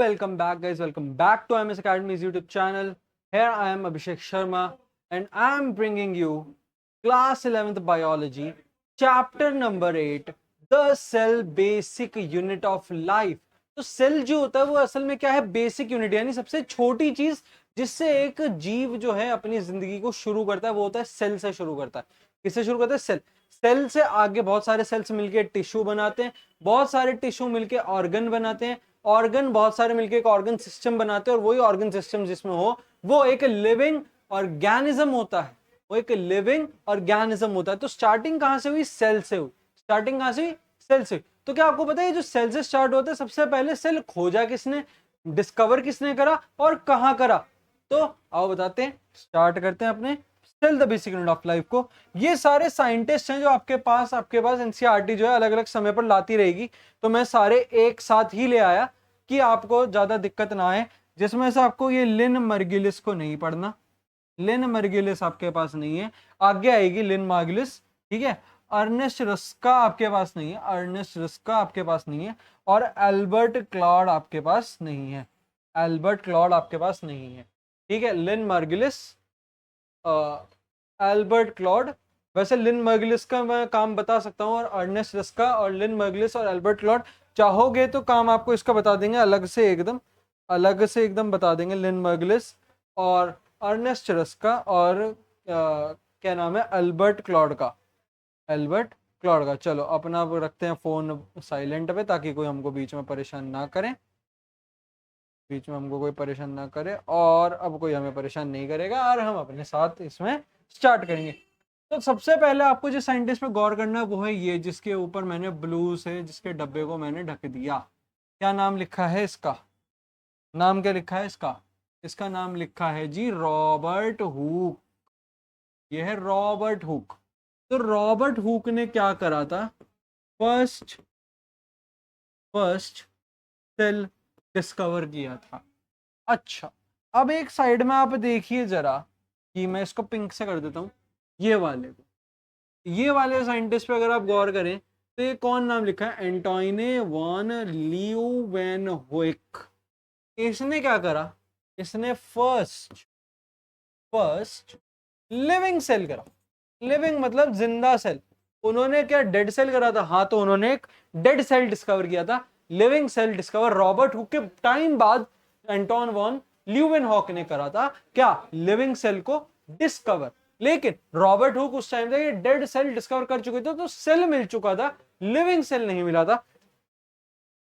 Welcome back, guys. Welcome back to MS Academy's YouTube channel. Here I am, Abhishek Sharma, and I am bringing you class 11th biology, chapter number 8, the cell basic unit of life. तो cell जो होता है वो असल में क्या है? Basic unit, यानी सबसे छोटी चीज जिससे एक जीव जो है अपनी जिंदगी को शुरू करता है वो होता है सेल से शुरू करता है। किससे शुरू करता है? सेल। सेल से आगे बहुत सारे सेल्स मिलके टिश्यू बनाते हैं, बहुत सारे टिश्यू मिलके ऑर्गन बनाते हैं, ऑर्गन बहुत सारे मिलके एक ऑर्गन सिस्टम बनाते हैं, और वही ऑर्गन सिस्टम जिसमें हो वो एक लिविंग ऑर्गेनिज्म होता है। वो एक लिविंग ऑर्गेनिज्म होता है। तो स्टार्टिंग कहां से हुई? सेल से हुई। स्टार्टिंग कहां से हुई? सेल से। तो क्या आपको पता है जो सेल से स्टार्ट होता है, सबसे पहले सेल खोजा किसने, डिस्कवर किसने करा और कहां करा? तो आओ बताते हैं, स्टार्ट करते हैं अपने cell the basic unit of life को। ये सारे साइंटिस्ट हैं जो आपके पास एनसीईआरटी जो है अलग अलग समय पर लाती रहेगी, तो मैं सारे एक साथ ही ले आया कि आपको ज्यादा दिक्कत ना आए। जिसमें से आपको ये लिन मर्गिलिस को नहीं पढ़ना, लिन मर्गिलिस आपके पास नहीं है, आगे आएगी लिन मार्गिलिस, ठीक है। अर्नेस्ट रस्का आपके पास नहीं है, अर्नेस्ट रस्का आपके पास नहीं है, और एल्बर्ट क्लॉड आपके पास नहीं है, एल्बर्ट क्लॉड आपके पास नहीं है, ठीक है। लिन मार्गिलिस, एल्बर्ट क्लॉड। वैसे लिन मर्गिलिस का मैं काम बता सकता हूँ, और अर्नेस्ट रस्का और लिन मर्गिलिस और एल्बर्ट क्लॉड चाहोगे तो काम आपको इसका बता देंगे, अलग से एकदम बता देंगे। लिन मर्गिलिस और अर्नेस्ट रस्का और क्या नाम है, एल्बर्ट क्लॉड का, एल्बर्ट क्लॉड का। चलो अपना रखते हैं फोन साइलेंट पे ताकि कोई हमको बीच में परेशान ना करे, बीच में हमको कोई परेशान ना करे, और अब कोई हमें परेशान नहीं करेगा, और हम अपने साथ इसमें स्टार्ट करेंगे। तो सबसे पहले आपको जो साइंटिस्ट पे गौर करना है वो है ये, जिसके ऊपर मैंने ब्लू से जिसके डब्बे को मैंने ढक दिया। क्या नाम लिखा है इसका? नाम क्या लिखा है इसका? इसका नाम लिखा है जी रॉबर्ट हुक। यह है रॉबर्ट हुक। तो रॉबर्ट हुक ने क्या करा था? फर्स्ट सेल डिस्कवर किया था। अच्छा, अब एक साइड में आप देखिए जरा, कि मैं इसको पिंक से कर देता हूँ, ये वाले को, ये वाले साइंटिस्ट पे अगर आप गौर करें तो ये कौन नाम लिखा है? Antoine van Leeuwenhoek. इसने क्या करा? इसने फर्स्ट लिविंग सेल करा। लिविंग मतलब जिंदा सेल। उन्होंने क्या डेड सेल करा था? हाँ, तो उन्होंने एक डेड सेल डिस्कवर किया था। Living cell discover Robert Hooke के टाइम बाद एंटोन वॉन ल्यूवेनहॉक ने करा था। क्या? लिविंग सेल को डिस्कवर। लेकिन रॉबर्ट हुक उस टाइम तक डेड सेल डिस्कवर कर चुके थे, तो सेल मिल चुका था, लिविंग सेल नहीं मिला था।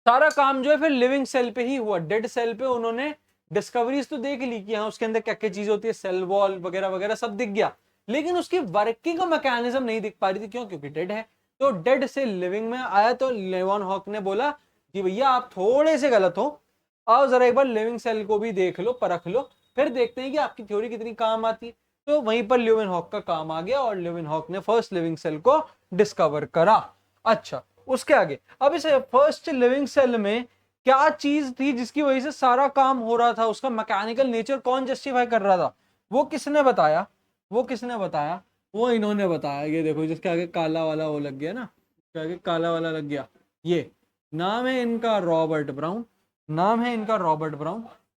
सारा काम जो है फिर लिविंग सेल पे ही हुआ। डेड सेल पे उन्होंने डिस्कवरीज तो देख ली कि हाँ उसके अंदर क्या क्या चीज होती है, सेल वॉल वगैरह वगैरह सब दिख गया, लेकिन उसकी वर्किंग का मैकेनिज्म नहीं दिख पा रही थी। क्यों? क्योंकि डेड है। तो डेड से लिविंग में आया, तो लेवनहॉक ने बोला कि भैया आप थोड़े से गलत हो, आओ जरा एक बार लिविंग सेल को भी देख लो, परख लो, फिर देखते हैं कि आपकी थ्योरी कितनी काम आती है। तो वहीं पर ल्यूवेनहॉक का काम आ गया, और ल्यूवेनहॉक ने फर्स्ट लिविंग सेल को डिस्कवर करा। अच्छा, उसके आगे अब इस फर्स्ट लिविंग सेल में क्या चीज थी जिसकी वजह से सारा काम हो रहा था? उसका मैकेनिकल नेचर कौन जस्टिफाई कर रहा था? वो किसने बताया? वो इन्होंने बताया। ये देखो, जिसके आगे काला वाला वो लग गया ना, इसके आगे काला वाला लग गया, ये नाम है इनका रॉबर्ट ब्राउन।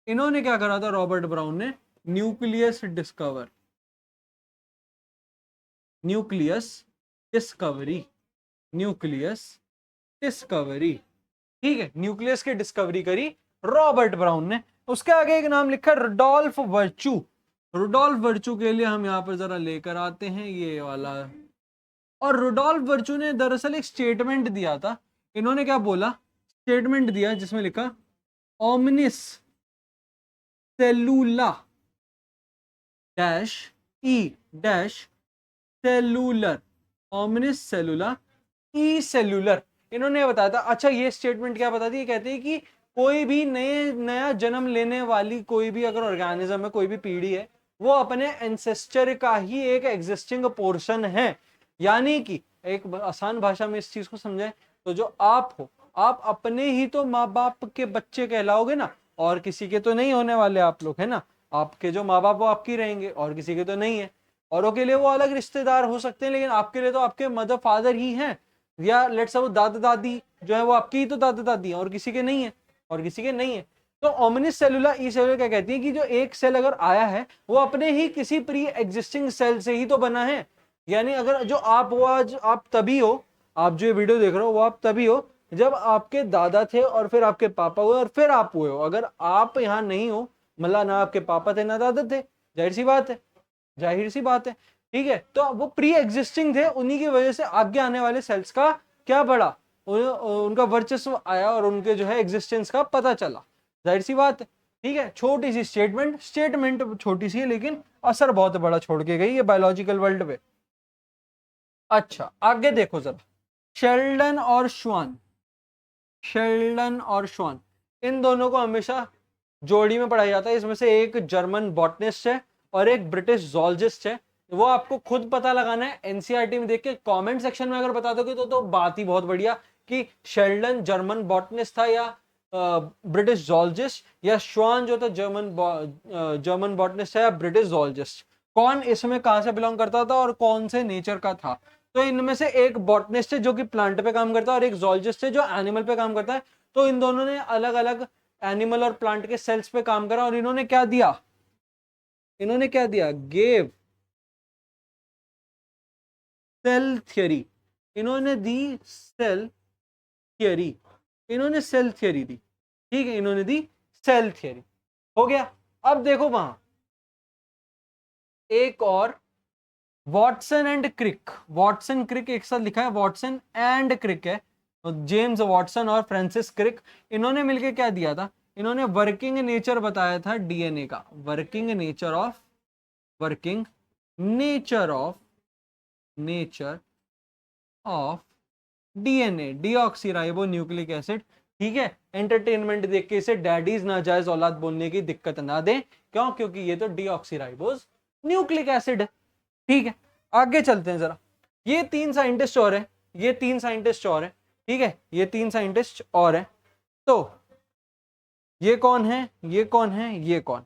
इन्होंने क्या करा था? रॉबर्ट ब्राउन ने न्यूक्लियस डिस्कवरी, ठीक है, न्यूक्लियस की डिस्कवरी करी रॉबर्ट ब्राउन ने। उसके आगे एक नाम लिखा रुडोल्फ वर्चू के लिए हम यहां पर जरा लेकर आते हैं ये वाला। और रुडोल्फ वर्चू ने दरअसल एक स्टेटमेंट दिया था। इन्होंने क्या बोला? स्टेटमेंट दिया जिसमें लिखा ओमिनिस सेलुला डैश ई डैश सेलुलर, ओमिनिस सेलुला ई सेलुलर, इन्होंने बताया था। अच्छा, ये स्टेटमेंट क्या बताती है? कहते हैं कि कोई भी नया जन्म लेने वाली कोई भी अगर ऑर्गेनिज्म है, कोई भी पीढ़ी है, वो अपने एंसेस्टर का ही एक एग्जिस्टिंग पोर्शन है। यानी कि एक आसान भाषा में इस चीज को समझाएं तो जो आप हो, आप अपने ही तो माँ बाप के बच्चे कहलाओगे ना, और किसी के तो नहीं होने वाले आप लोग, है ना। आपके जो माँ बाप वो आपकी रहेंगे, और किसी के तो नहीं है। औरों के लिए वो अलग रिश्तेदार हो सकते हैं, लेकिन आपके लिए तो आपके मदर फादर ही हैं, या लेट्स सपोज दादा दादी जो है वो आपकी ही तो दादा दादी है, और किसी के नहीं है। तो ओमनिस सेलुला ई सेलुला क्या कहती है कि जो एक सेल अगर आया है वो अपने ही किसी प्री एग्जिस्टिंग सेल से ही तो बना है। यानी अगर जो आप हो आज आप तभी हो, आप जो ये वीडियो देख रहे हो वो आप तभी हो जब आपके दादा थे और फिर आपके पापा हुए और फिर आप हुए हो। अगर आप यहाँ नहीं हो, मतलब ना आपके पापा थे ना दादा थे, जाहिर सी बात है, जाहिर सी बात है, ठीक है। तो वो प्री एग्जिस्टिंग थे, उन्हीं की वजह से आगे आने वाले सेल्स का क्या बढ़ा, उनका वर्चस्व आया और उनके जो है एग्जिस्टेंस का पता चला, जाहिर सी बात है, ठीक है। छोटी सी स्टेटमेंट छोटी सी है लेकिन असर बहुत बड़ा छोड़ के गई ये बायोलॉजिकल वर्ल्ड पे। अच्छा आगे देखो जरा, शेल्डन और श्वान, शेल्डन और श्वान, इन दोनों को हमेशा जोड़ी में पढ़ाया जाता है। इसमें से एक जर्मन बॉटनिस्ट है और एक ब्रिटिश जोलॉजिस्ट है। वो आपको खुद पता लगाना है, एनसीईआरटी में देख के कमेंट सेक्शन में अगर बता दोगे तो बात ही बहुत बढ़िया कि शेल्डन जर्मन बॉटनिस्ट था या ब्रिटिश जोलॉजिस्ट, या श्वान जो था जर्मन बॉटनिस्ट है या ब्रिटिश जोलॉजिस्ट, कौन इसमें कहां से बिलोंग करता था और कौन से नेचर का था। तो इनमें से एक बॉटनिस्ट है जो कि प्लांट पे काम करता है और एक जोलॉजिस्ट है जो एनिमल पे काम करता है। तो इन दोनों ने अलग अलग एनिमल और प्लांट के सेल्स पे काम करा और इन्होंने क्या दिया, इन्होंने क्या दिया, गेव सेल थियरी, इन्होंने दी सेल थियरी, इन्होंने सेल थियरी दी, ठीक है, इन्होंने दी सेल थियरी। हो गया। अब देखो वहां एक और वॉटसन एंड क्रिक, वॉटसन क्रिक एक साथ लिखा है, वॉटसन एंड क्रिक है, तो जेम्स वॉटसन और फ्रांसिस क्रिक, इन्होंने मिलकर क्या दिया था, इन्होंने वर्किंग नेचर बताया था डीएनए का, working nature of, working nature of, nature of DNA, deoxyribo nucleic acid, ठीक है। एंटरटेनमेंट देख के इसे डैडीज नाजायज औलाद बोलने की दिक्कत ना दें, क्यों, क्योंकि ये तो डीऑक्सीराइबोज न्यूक्लिक एसिड है, ठीक है। आगे चलते हैं जरा, ये तीन साइंटिस्ट और हैं, ये तीन साइंटिस्ट और हैं, ठीक है, ये तीन साइंटिस्ट और हैं। तो ये कौन है, ये कौन है, ये कौन,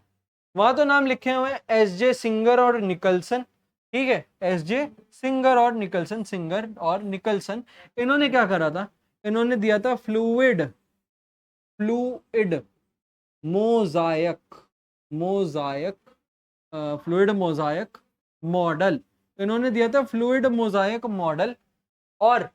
वहां तो नाम लिखे हुए हैं एस जे सिंगर और निकलसन, ठीक है, एस जे सिंगर और निकलसन, सिंगर और निकलसन। इन्होंने क्या करा था, इन्होंने दिया था फ्लूइड, फ्लूइड मोजायक, मोजायक, फ्लूइड मोजायक मॉडल, इन्होंने दिया था फ्लूइड मोजाइक मॉडल। और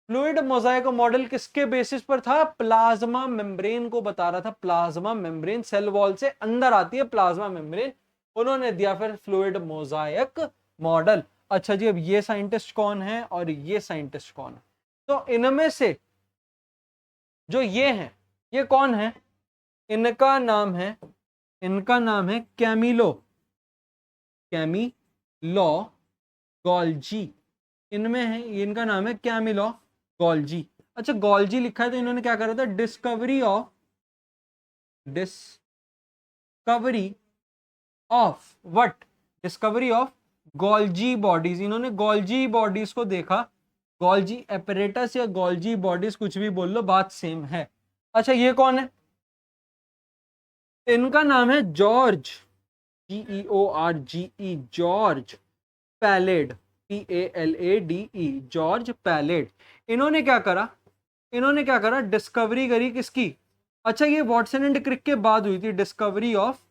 फ्लूइड मोजाइक मॉडल किसके बेसिस पर था, प्लाज्मा मेम्ब्रेन को बता रहा था, प्लाज्मा मेम्ब्रेन, सेल वॉल से अंदर आती है प्लाज्मा मेम्ब्रेन, उन्होंने दिया फिर फ्लूइड मोजाइक मॉडल। अच्छा जी, अब ये साइंटिस्ट कौन है और ये साइंटिस्ट कौन है, तो इनमें से जो ये हैं, ये कौन है, इनका नाम है, इनका नाम है कैमिलो, कैमिलो गॉल्जी, इनमें है, इनका नाम है कैमिलो गॉल्जी। अच्छा गॉल्जी लिखा है तो इन्होंने क्या करा था, discovery of, discovery of what, discovery of Golgi bodies, इन्होंने गॉल्जी बॉडीज को देखा, गॉल्जी एपरेटस या गॉल्जी बॉडीज कुछ भी बोल लो बात सेम है। अच्छा ये कौन है, इनका नाम है George, GEORGE, George pallid, PALADE, George pallid. इन्होंने क्या करा, इन्होंने क्या करा, डिस्कवरी करी किसकी, अच्छा ये वॉटसन एंड क्रिक के बाद हुई थी, डिस्कवरी ऑफ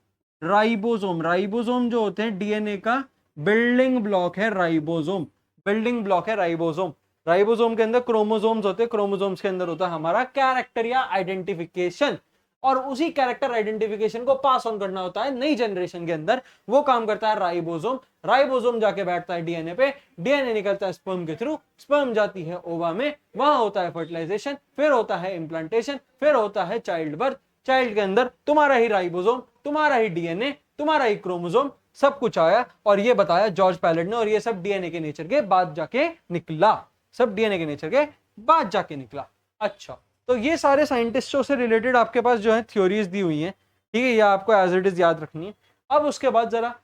राइबोसोम, राइबोसोम जो होते हैं डीएनए का बिल्डिंग ब्लॉक है राइबोसोम, बिल्डिंग ब्लॉक है राइबोसोम। राइबोसोम के अंदर क्रोमोसोम्स होते हैं, क्रोमोसोम्स के अंदर होता है हमारा कैरेक्टर या आइडेंटिफिकेशन, और उसी कैरेक्टर आइडेंटिफिकेशन को पास ऑन करना होता है नई जनरेशन के अंदर, वो काम करता है राइबोसोम, राइबोसोम जाके बैठता है डीएनए पे, डीएनए निकलता है स्पर्म के थ्रू, स्पर्म जाती है ओवा में, वहां होता है फर्टिलाइजेशन, फिर होता है इम्प्लांटेशन, फिर होता है चाइल्ड बर्थ, चाइल्ड के अंदर तुम्हारा ही राइबोसोम, तुम्हारा ही डीएनए, तुम्हारा ही क्रोमोसोम, सब कुछ आया और ये बताया जॉर्ज पैलेट ने, और ये सब डीएनए के नेचर के बाद जाके निकला, सब डीएनए के नेचर के बाद जाके निकला। अच्छा तो ये सारे साइंटिस्टों से रिलेटेड आपके पास जो है थ्योरीज दी हुई हैं, ठीक है, ये आपको एज इट इज याद रखनी है। अब उसके बाद जरा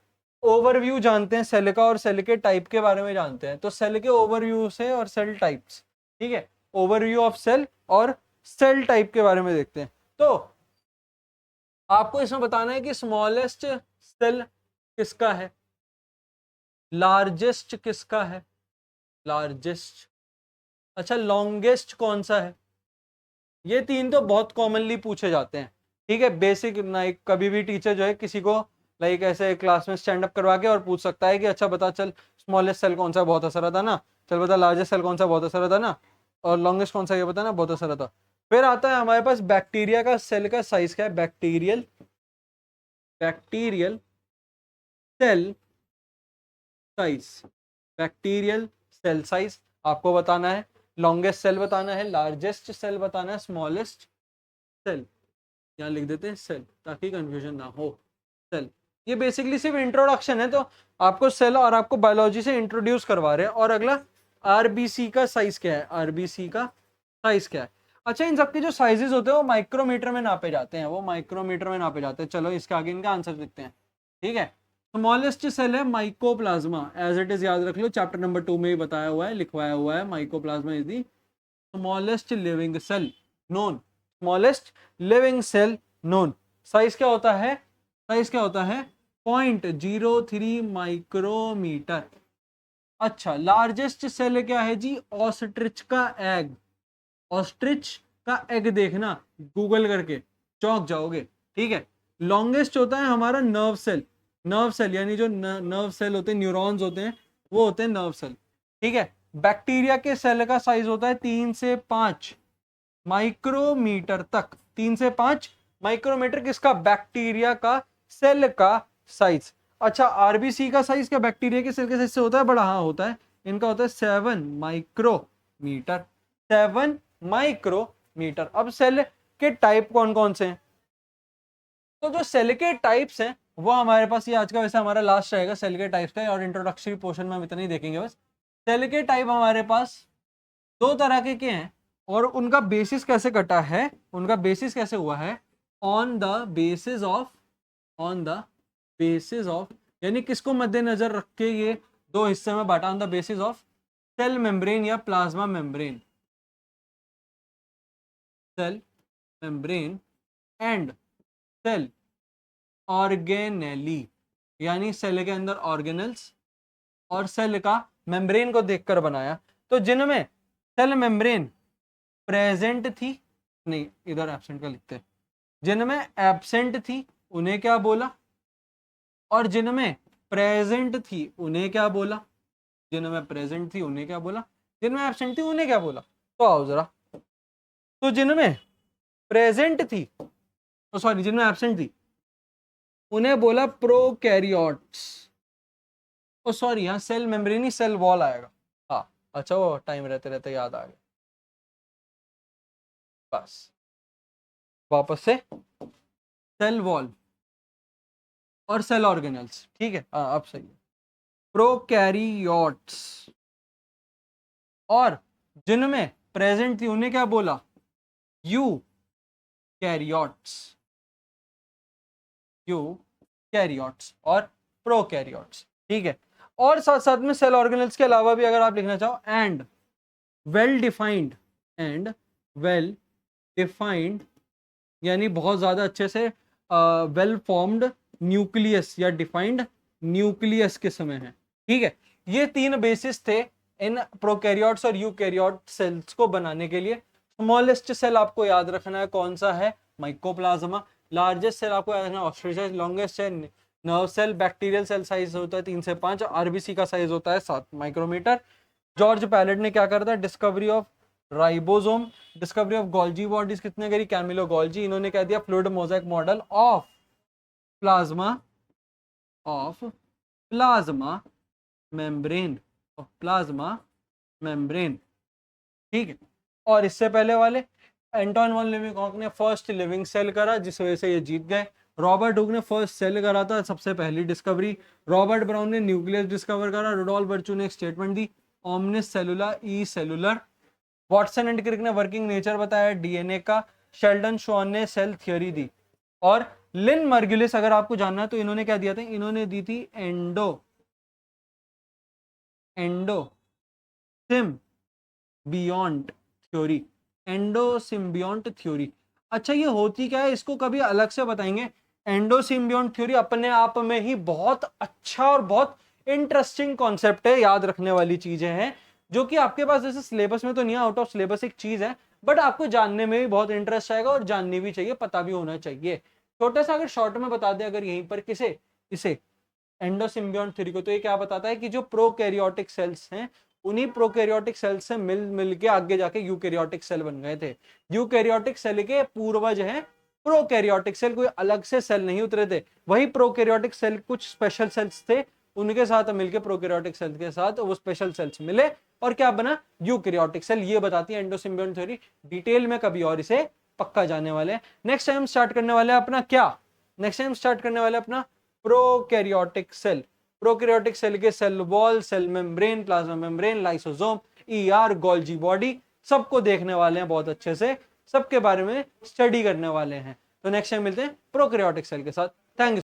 ओवरव्यू जानते हैं सेल का और सेल के टाइप के बारे में जानते हैं। तो सेल के ओवरव्यू से और सेल टाइप्स, ठीक है, ओवरव्यू ऑफ सेल और सेल टाइप के बारे में देखते हैं। तो आपको इसमें बताना है कि स्मॉलेस्ट सेल किसका है, लार्जेस्ट किसका है, लार्जेस्ट, अच्छा लॉन्गेस्ट कौन सा है, ये तीन तो बहुत कॉमनली पूछे जाते हैं, ठीक है, बेसिक लाइक कभी भी टीचर जो है किसी को लाइक ऐसे क्लास में स्टैंड अप करवा के और पूछ सकता है कि अच्छा बता चल स्मॉलेस्ट सेल कौन सा बहुत असर था ना, चल बता लार्जेस्ट सेल कौन सा बहुत असर था ना, और लॉन्गेस्ट कौन सा ये बता ना बहुत असर था। फिर आता है हमारे पास बैक्टीरिया का सेल का साइज क्या है, bacterial bacterial cell size, bacterial cell size आपको बताना है, लॉन्गेस्ट सेल बताना है, लार्जेस्ट सेल बताना है, स्मॉलेस्ट सेल, यहाँ लिख देते हैं सेल ताकि कंफ्यूजन ना हो। सेल ये बेसिकली सिर्फ इंट्रोडक्शन है, तो आपको सेल और आपको बायोलॉजी से इंट्रोड्यूस करवा रहे हैं। और अगला आरबीसी का साइज क्या है, आरबीसी का साइज क्या है। अच्छा इन सबके जो साइजेस होते हैं वो माइक्रोमीटर में नापे जाते हैं, वो माइक्रोमीटर में नापे जाते हैं। चलो इसके आगे इनका आंसर देखते हैं। ठीक है, स्मॉलेस्ट सेल है माइकोप्लाज्मा, एज इट इज याद रख लो, चैप्टर नंबर 2 में ही बताया हुआ है, लिखवाया हुआ है, mycoplasma is the smallest living cell known, smallest living cell known. Size क्या होता है, साइज क्या होता है 0.03 माइक्रोमीटर। अच्छा लार्जेस्ट सेल क्या है जी, ऑस्ट्रिच का एग, ऑस्ट्रिच का एग देखना गूगल करके चौंक जाओगे। ठीक है, लॉन्गेस्ट होता है हमारा नर्व सेल, नर्व सेल यानी जो नर्व सेल होते हैं, न्यूरॉन्स होते हैं, वो होते हैं नर्व सेल। ठीक है, बैक्टीरिया के सेल का साइज होता है 3 से 5 माइक्रोमीटर तक, 3 से 5 माइक्रोमीटर किसका, बैक्टीरिया का सेल का साइज। अच्छा आरबीसी का साइज क्या बैक्टीरिया के सेल के साइज से होता है बड़ा, हाँ होता है, इनका होता है 7 माइक्रोमीटर, 7 माइक्रोमीटर। अब सेल के टाइप कौन कौन से हैं, तो जो सेल के टाइप्स हैं वो हमारे पास, ये आज का वैसे हमारा लास्ट रहेगा सेल के टाइप्स का, और इंट्रोडक्टरी पोर्शन में हम इतना ही देखेंगे बस। सेल के टाइप हमारे पास दो तरह के हैं, और उनका बेसिस कैसे कटा है, उनका बेसिस कैसे हुआ है, on the basis of, on the basis of यानी किसको मद्देनजर रख के ये दो हिस्से में बांटा, on the basis of cell membrane या plasma membrane, cell membrane and cell organelle, यानी सेल के अंदर ऑर्गेनल्स और सेल का मेम्ब्रेन को देखकर बनाया। तो जिनमें सेल मेम्ब्रेन प्रेजेंट थी, नहीं इधर एब्सेंट का लिखते हैं, जिनमें एब्सेंट थी उन्हें क्या बोला, और जिनमें प्रेजेंट थी उन्हें क्या बोला, जिनमें प्रेजेंट थी उन्हें क्या बोला, जिनमें एब्सेंट थी उन्हें क्या बोला। तो आओ जरा, तो जिनमें प्रेजेंट थी, तो सॉरी जिनमें एब्सेंट थी उन्हें बोला प्रोकैरियोट्स, ओ सॉरी यहाँ सेल मेम्ब्रेन ही सेल वॉल आएगा, हाँ अच्छा वो टाइम रहते रहते याद आ गया, बस वापस से सेल वॉल और सेल ऑर्गेनल्स। ठीक है हाँ अब सही है, प्रोकैरियोट्स, और जिनमें प्रेजेंट थी उन्हें क्या बोला, यू कैरियोट्स, यू कैरियोट्स और प्रोकैरियोट्स। ठीक है, और साथ साथ में सेल ऑर्गेनल्स के अलावा भी अगर आप लिखना चाहो, and well defined, and well defined यानी बहुत ज्यादा अच्छे से वेल फॉर्म्ड न्यूक्लियस या डिफाइंड न्यूक्लियस के समय है। ठीक है, ये तीन बेसिस थे इन प्रोकैरियोट्स और यूकैरियोट सेल्स को बनाने के लिए। स्मॉलेस्ट सेल आपको याद रखना है कौन सा है, माइकोप्लाज्मा। लार्जेस्ट सेल आपको याद रखना है ऑस्ट्रिच, लॉन्गेस्ट है nerve cell. Bacterial cell size होता है 3 से 5, आरबीसी का साइज होता है 7 माइक्रोमीटर। जॉर्ज पैलेट ने क्या करा था, discovery of ribosome, discovery of Golgi bodies कितने करी, कैमिलो गोल्जी। इन्होंने कह दिया fluid Mosaic model of plasma, of plasma membrane, of plasma membrane. ठीक है, और इससे पहले वाले एंटोन वन लिविंगस्टॉक ने फर्स्ट लिविंग सेल करा जिस वजह से ये जीत गए। रॉबर्ट हुक ने फर्स्ट सेल करा था, सबसे पहली डिस्कवरी। रॉबर्ट ब्राउन ने न्यूक्लियस डिस्कवर करा। रुडोल्फ बर्चू ने एक स्टेटमेंट दी, ओमनिस सेलुला ई सेलुलर। वॉटसन एंड क्रिक ने वर्किंग नेचर बताया डीएनए का। शेल्डन शॉन ने सेल थ्योरी दी। और लिन मर्गुलिस अगर आपको जानना है तो इन्होंने क्या दिया था, इन्होंने दी थी एंडोसिम्बियोंट थ्योरी, एंडोसिम्बियोंट थ्योरी। अच्छा ये होती क्या है इसको कभी अलग से बताएंगे। एंडोसिम्बियोंट थ्योरी अपने आप में ही बहुत अच्छा और बहुत इंटरेस्टिंग कॉन्सेप्ट है, याद रखने वाली चीजें हैं जो कि आपके पास जैसे सिलेबस में तो नहीं है, आउट ऑफ सिलेबस एक चीज है, बट आपको जानने में भी बहुत इंटरेस्ट आएगा और जाननी भी चाहिए, पता भी होना चाहिए। छोटा सा अगर शॉर्ट में बता दें अगर यहीं पर किसे, इसे एंडोसिम्बियॉन्ट थ्योरी को, तो ये क्या बताता है कि जो प्रोकैरियोटिक सेल्स हैं उन्हीं प्रोकैरियोटिक सेल से मिल मिल के आगे जाके यूकैरियोटिक सेल बन गए थे। यूकैरियोटिक सेल के पूर्वज हैं प्रोकैरियोटिक सेल, कोई अलग से सेल नहीं उतरे थे। वही प्रोकैरियोटिक सेल कुछ स्पेशल सेल्स थे, उनके साथ मिलके प्रोकैरियोटिक सेल के साथ वो स्पेशल सेल्स मिले और क्या बना, यूकैरियोटिक सेल। ये बताती है एंडोसिम्बियॉन्ट थ्योरी। डिटेल में कभी और इसे पक्का जाने वाले हैं। नेक्स्ट टाइम स्टार्ट करने वाले हैं अपना क्या, नेक्स्ट टाइम स्टार्ट करने वाले अपना प्रोकैरियोटिक सेल। प्रोकैरियोटिक सेल के cell wall, cell membrane, plasma membrane, lysosome, ER, Golgi body, सबको देखने वाले हैं बहुत अच्छे से, सबके बारे में स्टडी करने वाले हैं। तो नेक्स्ट टाइम मिलते हैं प्रोकैरियोटिक सेल के साथ। Thank you.